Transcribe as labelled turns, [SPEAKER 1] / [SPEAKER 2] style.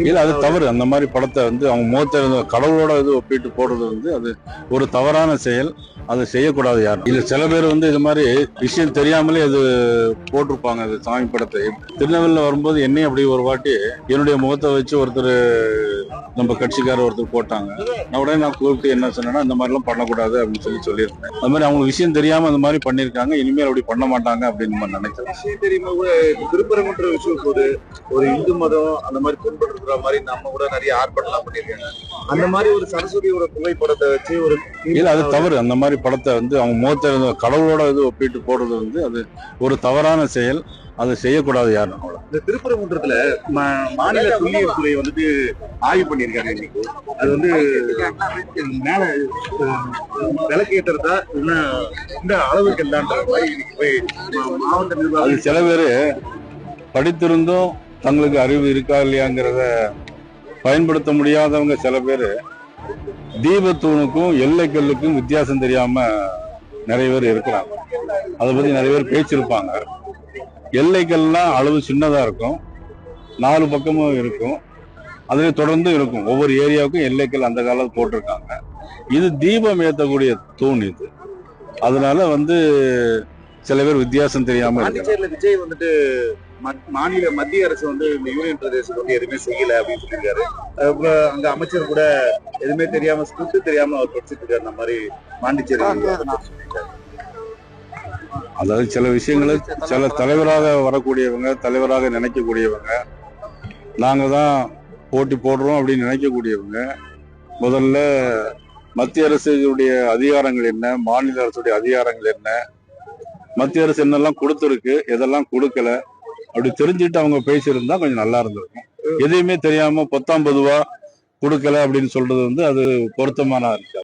[SPEAKER 1] இல்ல அது தவறு. அந்த மாதிரி படத்தை வந்து அவங்க முகத்தை கடவுளோட இது ஒப்பிட்டு போடுறது வந்து அது ஒரு தவறான செயல். அதை செய்யக்கூடாது யாரும். இல்ல சில பேர் வந்து இது மாதிரி விஷயம் தெரியாமலே அது போட்டிருப்பாங்க. அது சாமி படத்தை திருநெல்வேலியில வரும்போது என்னையும் அப்படி ஒரு வாட்டி என்னுடைய முகத்தை வச்சு ஒருத்தர் நம்ம கட்சிக்காரர் ஒருத்தர் போட்டாங்க. நான் கூப்பிட்டு என்ன சொன்னேன்னா இந்த மாதிரி எல்லாம் பண்ணக்கூடாது அப்படின்னு சொல்லியிருந்தேன். அது மாதிரி அவங்க விஷயம் தெரியாம அந்த மாதிரி பண்ணிருக்காங்க. இனிமேல் அப்படி பண்ண மாட்டாங்க அப்படின்னு நம்ம நினைக்கிறேன்.
[SPEAKER 2] விஷயம் தெரியுமா கூட திருப்பரங்குன்ற விஷயம் போது ஒரு இந்து மதம் அந்த மாதிரி பின்பற்றுற மாதிரி நம்ம கூட நிறைய ஆர்ப்பாட்டம் பண்ணிருக்காங்க. அந்த மாதிரி ஒரு சரஸ்வதியோட புகைப்படத்தை வச்சு ஒரு
[SPEAKER 1] இல்ல அது தவறு. அந்த மாதிரி படத்தை வந்து அவங்க முகத்தை கடவுளோட இது ஒப்பிட்டு போடுறது வந்து அது ஒரு தவறான செயல். அதை செய்யக்கூடாது யாரும்.
[SPEAKER 2] இந்த திருப்பரங்குன்றத்துல மாநில துல்லியல் துறை வந்துட்டு ஆய்வு பண்ணியிருக்காங்க. இன்னைக்கு அது வந்து மேல விளக்கேற்றதா இந்த அளவுக்கு இல்லான்ற மாதிரி போய் மாவட்ட நிர்வாகம்.
[SPEAKER 1] அது சில பேரு படித்திருந்தும் தங்களுக்கு அறிவு இருக்கா இல்லையாங்கிறத பயன்படுத்த முடியாதவங்க சில பேரு தீபத்தூணுக்கும் எல்லைக்கல்லுக்கும் வித்தியாசம் தெரியாம நிறைய பேர் இருக்கிறாங்க. அதை பத்தி நிறைய பேர் பேச்சிருப்பாங்க. எல்லைக்கல்லாம் அளவு சின்னதா இருக்கும், 4 பக்கமும் இருக்கும், அதுல தொடர்ந்து இருக்கும். ஒவ்வொரு ஏரியாவுக்கும் எல்லைக்கல் அந்த காலத்தில் போட்டிருக்காங்க. இது தீபம் ஏற்றக்கூடிய தூண் இது. அதனால வந்து சில பேர் வித்தியாசம் தெரியாம
[SPEAKER 2] பாண்டிச்சேரியில விஜய் வந்துட்டு மத்திய அரசு வந்து இந்த யூனியன் பிரதேசம் வந்து எதுவுமே செய்யல அப்படின்னு சொல்லியிருக்காரு. அங்க அமைச்சர் கூட எதுவுமே தெரியாம ஸ்கிரிப்ட் தெரியாம அவர் படிச்சுட்டு இருக்காரு. அந்த மாதிரி பாண்டிச்சேரி
[SPEAKER 1] அதாவது சில விஷயங்களை சில தலைவராக வரக்கூடியவங்க, தலைவராக நினைக்கக்கூடியவங்க, நாங்க தான் போட்டி போடுறோம் அப்படின்னு நினைக்கக்கூடியவங்க முதல்ல மத்திய அரசுடைய அதிகாரங்கள் என்ன, மாநில அரசுடைய அதிகாரங்கள் என்ன, மத்திய அரசு என்னெல்லாம் கொடுத்துருக்கு, எதெல்லாம் கொடுக்கல அப்படி தெரிஞ்சுட்டு அவங்க பேசியிருந்தா கொஞ்சம் நல்லா இருந்திருக்கும். எதையுமே தெரியாம 10 பொதுவா கொடுக்கல அப்படின்னு சொல்றது வந்து அது பொருத்தமான இருக்கு.